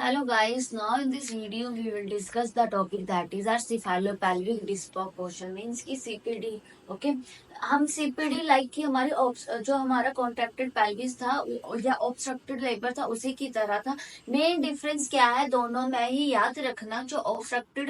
Hello guys, now in this video we will discuss the topic that is our cephalopelvic disproportion means कि CPD. Okay हम CPD like कि हमारे जो हमारा contracted pelvis था या ऑब्स्ट्रक्टेड लेबर था उसी की तरह था. मेन डिफरेंस क्या है दोनों में ही याद रखना. जो ऑब्स्ट्रक्टेड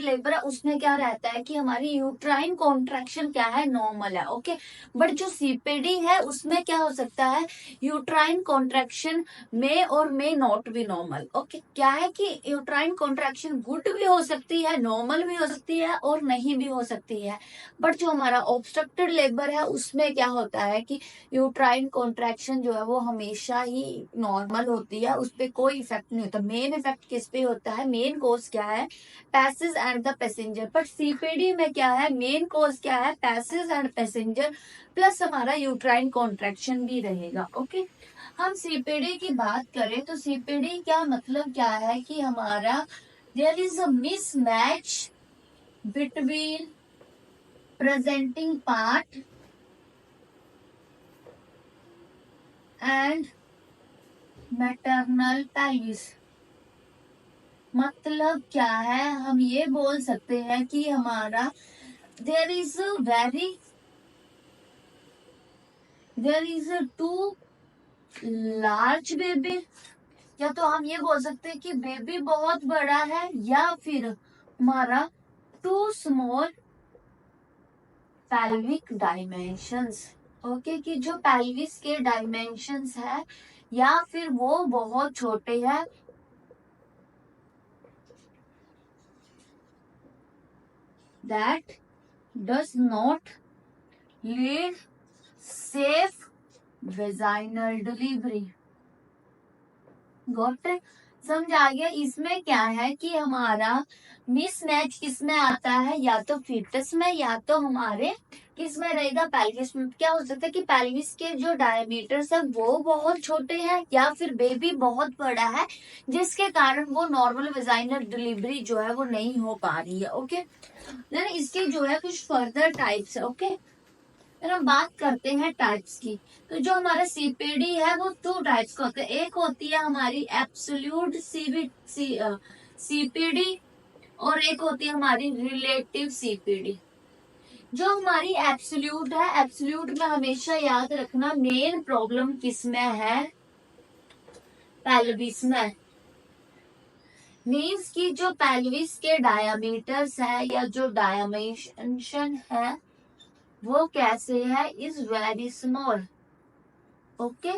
लेबर है उसमें क्या रहता है कि हमारी यूट्राइन कॉन्ट्रैक्शन क्या है नॉर्मल है. ओके बट जो CPD है उसमें क्या हो सकता है यूट्राइन कॉन्ट्रैक्शन मे और may not be normal. Okay क्या है कि यूट्राइन कॉन्ट्रैक्शन गुड भी हो सकती है, नॉर्मल भी हो सकती है और नहीं भी हो सकती है. बट जो हमारा ऑब्स्ट्रक्टेड लेबर है उसमें क्या होता है कि यूट्राइन कॉन्ट्रैक्शन जो है वो हमेशा ही नॉर्मल होती है, उस पर कोई इफेक्ट नहीं होता. मेन इफेक्ट किस पे होता है, मेन कोज क्या है, passage and the passenger. But CPD में क्या है, मेन कोज क्या है, पैसेज एंड पैसेंजर प्लस हमारा यूट्राइन कॉन्ट्रैक्शन भी रहेगा. ओके हम CPD की बात करें तो CPD क्या मतलब क्या है कि हमारा there is a mismatch between presenting part and maternal pelvis. मतलब क्या है, हम ये बोल सकते हैं कि हमारा there is a too large baby, या तो हम ये बोल सकते हैं कि बेबी बहुत बड़ा है, या फिर हमारा too small pelvic dimensions. Okay कि जो पेल्विस के डायमेंशंस है या फिर वो बहुत छोटे हैं, that does not lead safe vaginal delivery. Got it? समझ आ गया. इसमें क्या है कि हमारा मिसमैच किसमें आता है, या तो फीटस में या तो हमारे किसमें रहेगा, पेल्विस में. क्या हो सकता है कि पेल्विस के जो डायमीटर्स है वो बहुत छोटे हैं, या फिर बेबी बहुत बड़ा है जिसके कारण वो नॉर्मल वेजाइनल डिलीवरी जो है वो नहीं हो पा रही है. ओके देन इसके जो है कुछ फर्दर टाइप्स है. ओके फिर हम बात करते हैं टाइप्स की. तो जो हमारा CPD है वो टू टाइप्स का होता है. एक होती है हमारी एब्सोल्यूट CPD और एक होती है हमारी रिलेटिव CPD. जो हमारी एब्सोल्यूट है, एब्सोल्यूट में हमेशा याद रखना मेन प्रॉब्लम किसमें है, पेल्विस में. मीन्स की जो पेल्विस के डायमीटर्स है या जो डायमेंशन है वो कैसे है, इज वेरी स्मॉल. ओके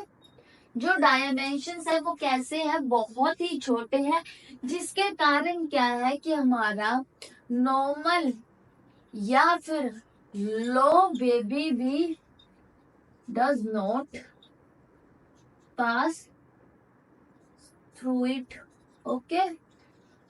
जो डायमेंशंस है वो कैसे है, बहुत ही छोटे हैं, जिसके कारण क्या है कि हमारा नॉर्मल या फिर लो बेबी भी does not pass through it. Okay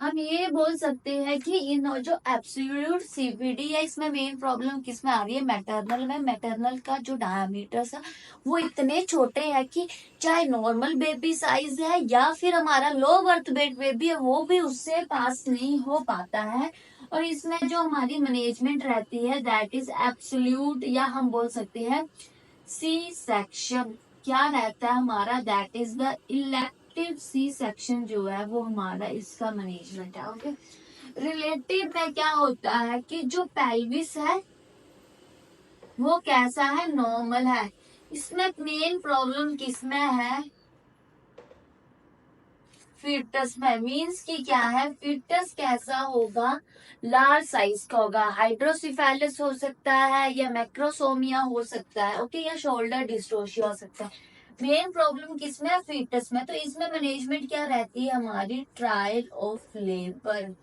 हम ये बोल सकते हैं कि इन जो एब्सोल्यूट CPD है इसमें मेन प्रॉब्लम किस में आ रही है, मैटरनल में. मैटरनल का जो डायमीटर्स है वो इतने छोटे हैं कि चाहे नॉर्मल बेबी साइज है या फिर हमारा लो बर्थ वेट बेबी है वो भी उससे पास नहीं हो पाता है. और इसमें जो हमारी मैनेजमेंट रहती है दैट इज एब्सोल्यूट, या हम बोल सकते हैं C-सेक्शन. क्या रहता है हमारा, दैट इज द इलेक्टिव C-सेक्शन जो है वो हमारा इसका मैनेजमेंट है. ओके रिलेटिव में क्या होता है कि जो पेल्विस है वो कैसा है, नॉर्मल है. इसमें मेन प्रॉब्लम किसमें है, फीटस में. मीन्स की क्या है, फीटस कैसा होगा, लार्ज साइज का होगा. हाइड्रोसिफेलस हो सकता है या मैक्रोसोमिया हो सकता है. ओके या शोल्डर डिस्ट्रोशिया हो सकता है. मेन प्रॉब्लम किसमें है, फीटस में. तो इसमें मैनेजमेंट क्या रहती है हमारी, ट्रायल ऑफ लेबर.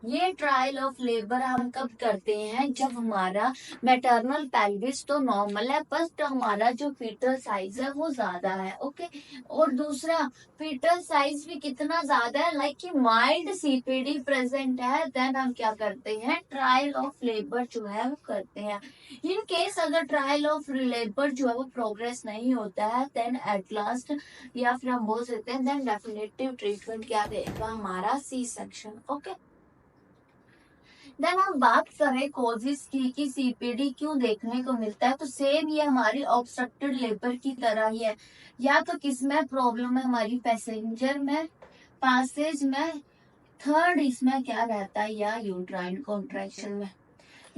ये ट्रायल ऑफ लेबर हम कब करते हैं, जब हमारा मैटरनल पेल्विस तो नॉर्मल है बस हमारा जो फीटल साइज है वो ज्यादा है. ओके और दूसरा फीटल साइज भी कितना ज्यादा है, लाइक कि माइल्ड CPD प्रेजेंट है, देन हम क्या करते हैं, ट्रायल ऑफ लेबर जो है वो करते हैं. इन केस अगर ट्रायल ऑफ लेबर जो है वो प्रोग्रेस नहीं होता है देन एट लास्ट, या फिर हम बोल सकते हैं देन डेफिनेटिव ट्रीटमेंट क्या रहेगा हमारा, C-सेक्शन. ओके देन हम बात करें कोजिस की कि सीपीडी क्यों देखने को मिलता है, तो सेम ये हमारी ऑब्स्ट्रक्टेड लेबर की तरह ही है। या तो किस में प्रॉब्लम है, हमारी पैसेंजर में, पासेज में, थर्ड इसमें क्या रहता है, या यूट्राइन कॉन्ट्रैक्शन में।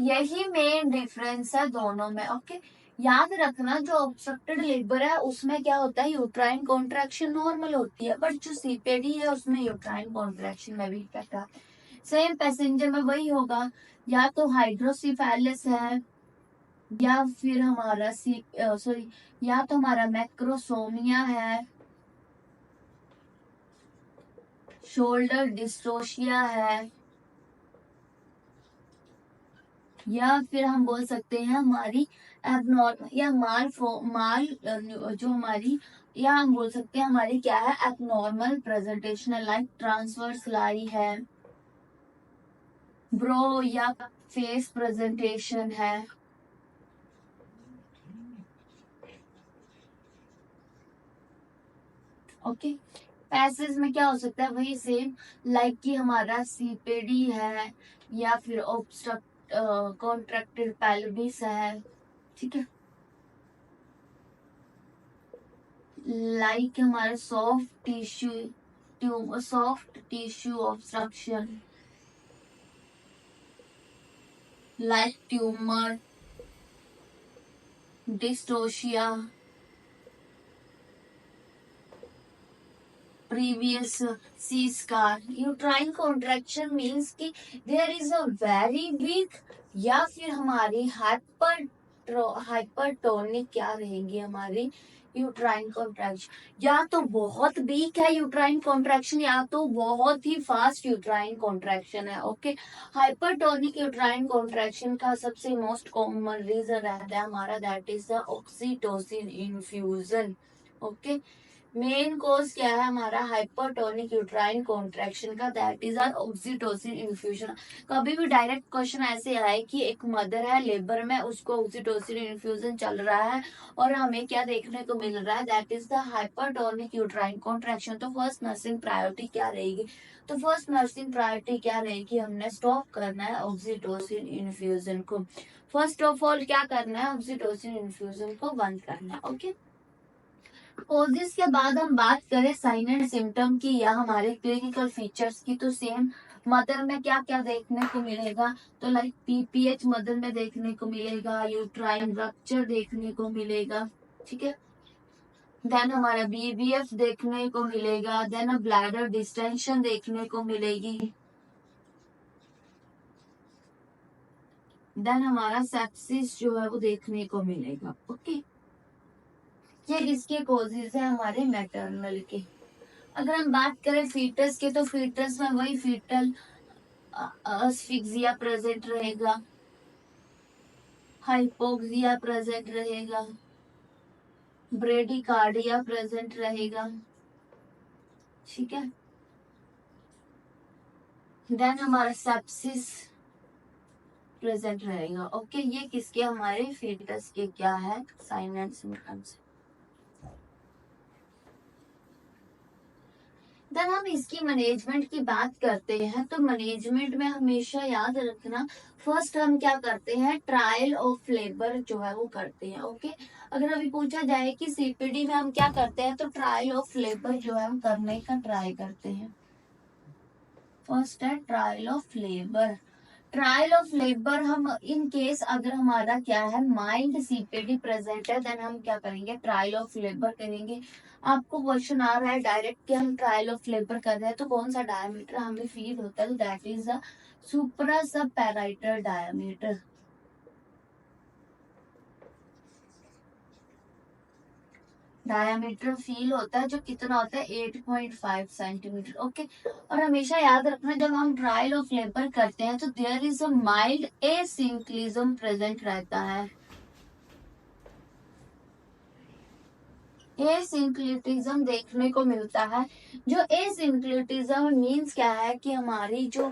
यही मेन डिफरेंस है दोनों में। ओके, याद रखना जो ऑब्स्ट्रक्टेड लेबर है उसमें क्या होता है, यूट्राइन कॉन्ट्रैक्शन नॉर्मल होती है, बट जो सीपीडी है उसमें यूट्राइन कॉन्ट्रैक्शन में भी इफेक्ट आता है। सेम पैसेंजर में वही होगा, या तो हाइड्रोसिफेलिस है, या फिर हमारा सॉरी, या तो हमारा मैक्रोसोमिया है, शोल्डर डिस्ट्रोशिया है, या फिर हम बोल सकते हैं हमारी एबनॉर्मल या माल जो हमारी, या हम बोल सकते हैं हमारी क्या है, एबनॉर्मल प्रेजेंटेशन लाइक ट्रांसवर्स लाई है, ब्रो या फेस प्रेजेंटेशन है। ओके, पैसेज में क्या हो सकता है, वही सेम, लाइक कि हमारा सीपीडी है, या फिर ऑब्स्ट्रक्ट कॉन्ट्रैक्टेड पेल्विस है। ठीक है, लाइक हमारा soft tissue obstruction, like tumour, dystocia, previous C scar। Uterine contraction means कि there is a very weak, या फिर हमारी हाइपरटोनिक क्या रहेंगी हमारी यूट्राइन कॉन्ट्रैक्शन, या तो बहुत वीक है यूट्राइन कॉन्ट्रैक्शन, या तो बहुत ही फास्ट यूट्राइन कॉन्ट्रैक्शन है। ओके, हाइपरटोनिक यूट्राइन कॉन्ट्रैक्शन का सबसे मोस्ट कॉमन रीजन रहता है हमारा, that is the oxytocin infusion. Okay, main cause क्या है हमारा हाइपरटोनिक यूट्राइन कॉन्ट्रैक्शन का, that is our oxytocin infusion. कभी भी डायरेक्ट क्वेश्चन ऐसे आए कि एक मदर है लेबर में, उसको ऑक्सीटोसिन इन्फ्यूजन चल रहा है और हमें क्या देखने को मिल रहा है, that is the hypertonic uterine contraction, तो फर्स्ट नर्सिंग प्रायोरिटी क्या रहेगी, तो फर्स्ट नर्सिंग प्रायोरिटी क्या रहेगी, हमने स्टॉप करना है ऑक्सीटोसिन इन्फ्यूजन को। फर्स्ट ऑफ ऑल क्या करना है, ऑक्सीटोसिन इन्फ्यूजन को बंद करना है। ओके, कोजिस के बाद हम बात करें साइन एंड सिम्टम की या हमारे क्लिनिकल फीचर्स की, तो सेम मदर में क्या क्या देखने को मिलेगा, तो लाइक पीपीएच मदर में देखने को मिलेगा, यूट्राइन रप्चर देखने को मिलेगा। ठीक है, देन हमारा बीबीएफ देखने को मिलेगा, देन ब्लैडर डिस्टेंशन देखने को मिलेगी, देन हमारा सेप्सिस जो है वो देखने को मिलेगा। ओके, ये इसके कोजेज है हमारे मैटरनल के। अगर हम बात करें फीटस की, तो फीटस में वही फीटल अस्फिक्सिया प्रेजेंट रहेगा, हाइपोक्सिया प्रेजेंट रहेगा, ब्रेडिकार्डिया प्रेजेंट रहेगा। ठीक है, देन हमारा सेप्सिस प्रेजेंट रहेगा। ओके, ये किसके हमारे फीटस के क्या है साइन एंड सिम्टम्स। देन हम इसकी मैनेजमेंट की बात करते हैं, तो मैनेजमेंट में हमेशा याद रखना, फर्स्ट हम क्या करते हैं, ट्रायल ऑफ लेबर जो है वो करते हैं। ओके, अगर अभी पूछा जाए कि सीपीडी में हम क्या करते हैं, तो ट्रायल ऑफ लेबर जो है हम करने का ट्राई करते हैं। फर्स्ट है trial of labour. Trial of labour हम इन केस अगर हमारा क्या है माइल्ड सीपीडी प्रेजेंट है, देन हम क्या करेंगे, ट्रायल ऑफ लेबर करेंगे। आपको क्वेश्चन आ रहा है डायरेक्ट कि हम ट्रायल ऑफ लेबर कर रहे हैं, तो कौन सा डायमीटर हमें फील होता है, दैट इज द सुप्रा सब पैराइटल डायमीटर। डायमीटर फील होता है जो कितना होता है 8.5 सेंटीमीटर। ओके, और हमेशा याद रखना जब हम ट्रायल ऑफ लेबर करते हैं तो there is a mild asynclitism present रहता है। एसिंक्लिटिज्म देखने को मिलता है। जो एसिंक्लिटिज्म मीन्स क्या है कि हमारी जो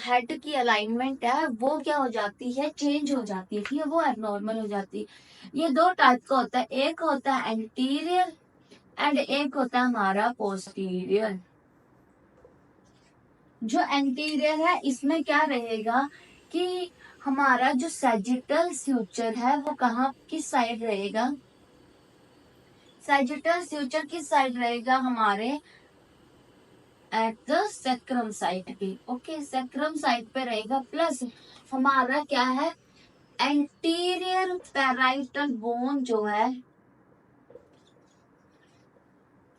हेड की अलाइनमेंट है वो क्या हो जाती है, चेंज हो जाती है। ठीक है, वो एबनॉर्मल हो जाती है। ये दो टाइप का होता है, एक होता है एंटीरियर एंड एक होता है हमारा पोस्टीरियर। जो एंटीरियर है इसमें क्या रहेगा कि हमारा जो सैजिटल फ्यूचर है वो कहाँ किस साइड रहेगा, सैजिटल फ्यूचर किस साइड रहेगा हमारे एट द सेक्रम साइड पे, ओके सेक्रम साइड पे रहेगा। प्लस हमारा क्या है एंटीरियर पैराइटल बोन जो है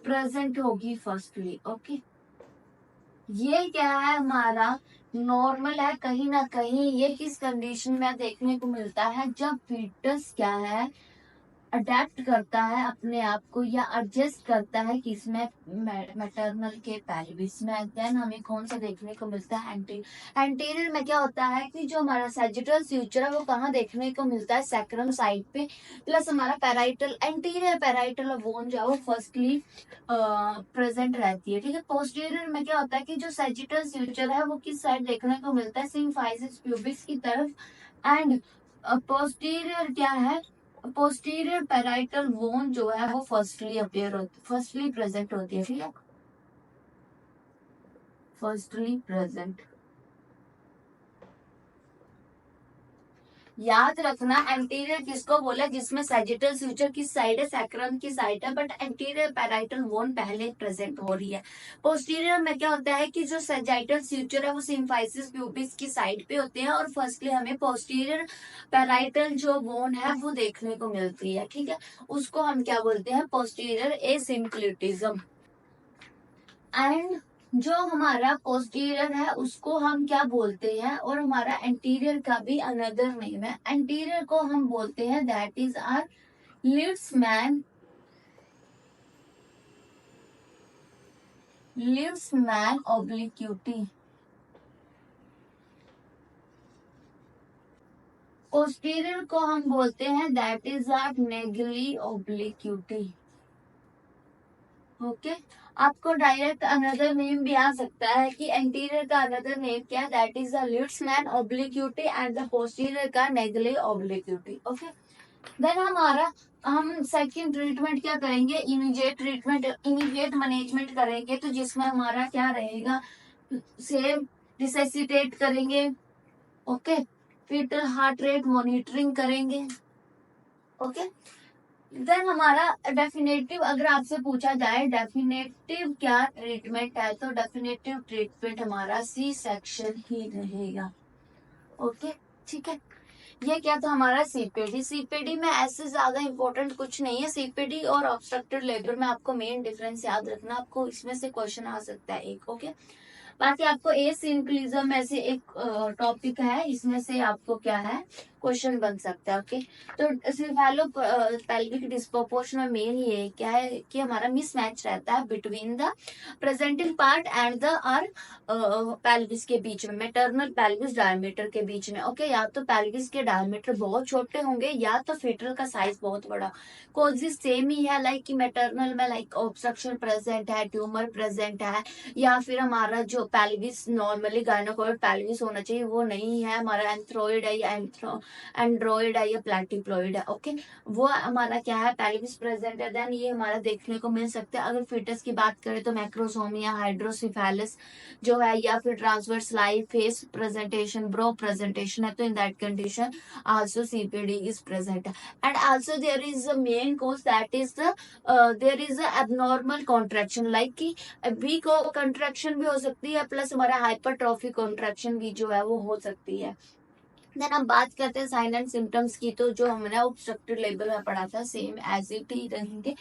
प्रेजेंट होगी फर्स्टली, ओके ये क्या है हमारा नॉर्मल है। कहीं ना कहीं ये किस कंडीशन में देखने को मिलता है जब फीटस क्या है अडेप्ट करता है अपने आप को या एडजस्ट करता है किसमें मैटरनल के पेल्विस में, देन हमें कौन सा देखने को मिलता है एंटीरियर में क्या होता है कि जो हमारा सैजिटल फ्यूचर है वो कहाँ देखने को मिलता है सैक्रम साइड पे। प्लस हमारा पैराइटल एंटीरियर पैराइटल बोन जो है वो फर्स्टली प्रेजेंट रहती है, ठीक है। पोस्टीरियर में क्या होता है कि जो सैजिटल फ्यूचर है वो किस साइड देखने को मिलता है सिम्फाइसिस प्यूबिस की तरफ। एंड पोस्टीरियर क्या है पोस्टीरियर पैराइटल बोन जो है वो फर्स्टली प्रेजेंट होती है, ठीक है फर्स्टली प्रेजेंट। याद रखना एंटीरियर किसको बोला जिसमें सैजिटल फ्यूचर की साइड है सैक्रम की साइड है, बट एंटीरियर पैराइटल बोन पहले प्रेजेंट हो रही है। पोस्टीरियर में क्या होता है कि जो सैजिटल फ्यूचर है वो सिम्फाइसिस प्यूबिस की साइड पे होते हैं और फर्स्टली हमें पोस्टीरियर पैराइटल जो बोन है वो देखने को मिलती है, ठीक है उसको हम क्या बोलते हैं पोस्टीरियर एसिम्प्लिटिज्म। एंड जो हमारा पोस्टीरियर है उसको हम क्या बोलते हैं और हमारा एंटीरियर का भी अनदर नेम है, एंटीरियर को हम बोलते हैं दैट इज आर लिड्समैन ऑब्लिक्यूटी। पोस्टीरियर को हम बोलते हैं दैट इज आर नेगली ऑब्लिक्यूटी, ओके आपको डायरेक्ट अनदर नेम भी आ सकता है कि एंटीरियर का अनदर नेम क्या है that is the Litzmann obliquity and the posterior का नेगले ऑब्लिक्यूटी, ओके। देन हम सेकंड ट्रीटमेंट क्या करेंगे इमीडिएट मैनेजमेंट करेंगे तो जिसमें हमारा क्या रहेगा सेम रिसेसिटेट करेंगे, okay fetal heart rate monitoring करेंगे, ओके। देन हमारा डेफिनेटिव अगर आपसे पूछा जाए डेफिनेटिव क्या ट्रीटमेंट है तो डेफिनेटिव ट्रीटमेंट हमारा सी सेक्शन ही रहेगा, ओके ठीक है। ये क्या था हमारा सीपीडी में ऐसे ज्यादा इंपॉर्टेंट कुछ नहीं है। सीपीडी और ऑब्स्ट्रक्टेड लेबर में आपको मेन डिफरेंस याद रखना, आपको इसमें से क्वेश्चन आ सकता है एक, ओके। बाकी आपको एसिम्प्लिज्म में से एक टॉपिक है इसमें से आपको क्या है क्वेश्चन बन सकता है, ओके। तो सिर्फ पेल्विक डिस्प्रोपोर्शन में मेन ये क्या है कि हमारा मिसमैच रहता है between the presenting part and the our pelvis के बीच में, मैटरनल पेल्विस डायमीटर के बीच में, ओके। या तो पेल्विस के डायमीटर बहुत छोटे होंगे या तो फीटल का साइज बहुत बड़ा। कोजिस सेम ही है लाइक कि मैटरनल में लाइक ऑब्स्ट्रक्शन प्रेजेंट है, ट्यूमर प्रेजेंट है, या फिर हमारा जो पेल्विस नॉर्मली गायनोकोइड पेल्विस होना चाहिए वो नहीं है, हमारा एंथ्रोइड है या एंड्रॉइड है या प्लेटिप्लॉइड है, ओके। वो हमारा क्या है पेल्विस प्रेजेंट है। देन ये हमारा देखने को मिल सकता है। अगर फीटस की बात करें तो मैक्रोसोमिया हाइड्रोसिफेलिस जो है या फिर transverse life face presentation brow presentation है, तो in that condition also CPD is present. And also there is a main cause that is the there is a abnormal contraction like कि वीक कॉन्ट्रैक्शन भी हो सकती है plus हमारा hypertrophy contraction भी जो है वो हो सकती है। देन हम बात करते हैं साइन एंड सिम्टम्स की, तो जो हमने ऑब्स्ट्रक्टिव लेबर में पढ़ा था सेम एज इट ही रहेंगे।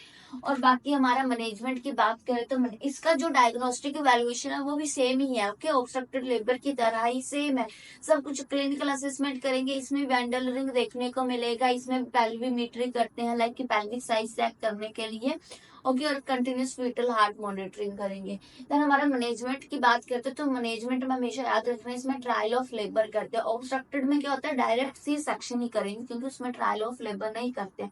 और बाकी हमारा मैनेजमेंट की बात करें तो इसका जो डायग्नोस्टिक इवैल्यूएशन है वो भी सेम ही है, ओके ऑब्स्ट्रक्टिव लेबर की तरह ही सेम है। सब कुछ क्लिनिकल असेसमेंट करेंगे, इसमें वैंडल रिंग देखने को मिलेगा, इसमें पेल्विमेट्री करते हैं लाइक कि पेल्विक साइज चेक करने के लिए, ओके। और कंटिन्यूस फीटल हार्ट मॉनिटरिंग करेंगे। देन हमारा मैनेजमेंट की बात करते हैं तो मैनेजमेंट में हमेशा याद रखना है इसमें ट्रायल ऑफ लेबर करते हैं। ऑब्स्ट्रक्टेड में क्या होता है डायरेक्ट सी सेक्शन ही करेंगे क्योंकि उसमें ट्रायल ऑफ लेबर नहीं करते।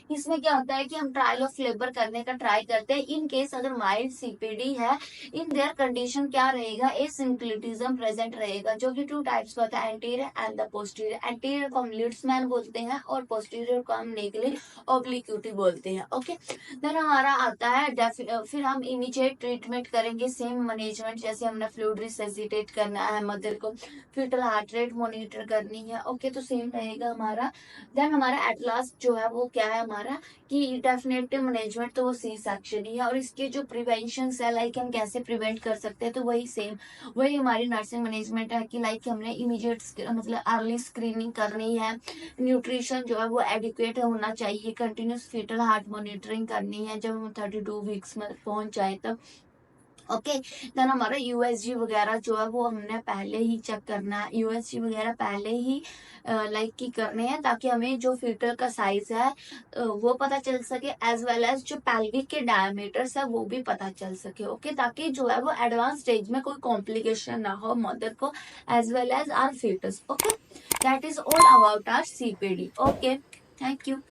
इसमें क्या होता है कि हम ट्रायल ऑफ लेबर करने का ट्राई करते हैं इन केस अगर माइल्ड सीपीडी है, इन देयर कंडीशन क्या रहेगा एसिम्प्लिटिज्म प्रेजेंट रहेगा, जो कि टू टाइप्स का होता है anterior and the posterior. Anterior को हम लिड्समैन बोलते हैं और पोस्टीरियर को हम नेगले ऑब्लिक्यूटी बोलते हैं, ओके। देन हमारा आता है फिर हम इमीडिएट ट्रीटमेंट करेंगे, सेम मैनेजमेंट जैसे हमने फ्लूइड रिससिटेट करना है मदर को, फीटल हार्ट रेट मॉनिटर करनी है, ओके, तो सेम रहेगा हमारा। देन हमारा एट लास्ट जो है वो क्या है हमारा कि डेफिनेटिव मैनेजमेंट, तो वो सी सेक्शन ही है। और इसके जो प्रिवेंशन है, लाइक हम कैसे प्रिवेंट कर सकते हैं, तो वही सेम वही हमारी नर्सिंग मैनेजमेंट है कि लाइक हमने इमीडिएट मतलब अर्ली स्क्रीनिंग करनी है, न्यूट्रिशन जो है वो एडिक्वेट होना चाहिए, कंटिन्यूस फीटल हार्ट मॉनिटरिंग करनी है जब हम 32 वीक्स में पहुंच जाए तब, ओके। देन हमारा यूएसजी वगैरह जो है वो हमने पहले ही चेक करना है, यूएसजी वगैरह पहले ही लाइक की करने हैं, ताकि हमें जो फीटर का साइज है वो पता चल सके, एज वेल एज जो पेल्विक के डायमीटर्स है वो भी पता चल सके, ओके, ताकि जो है वो एडवांस स्टेज में कोई कॉम्प्लिकेशन ना हो मदर को as well as our fetus, okay. That is all about our CPD, okay, thank you.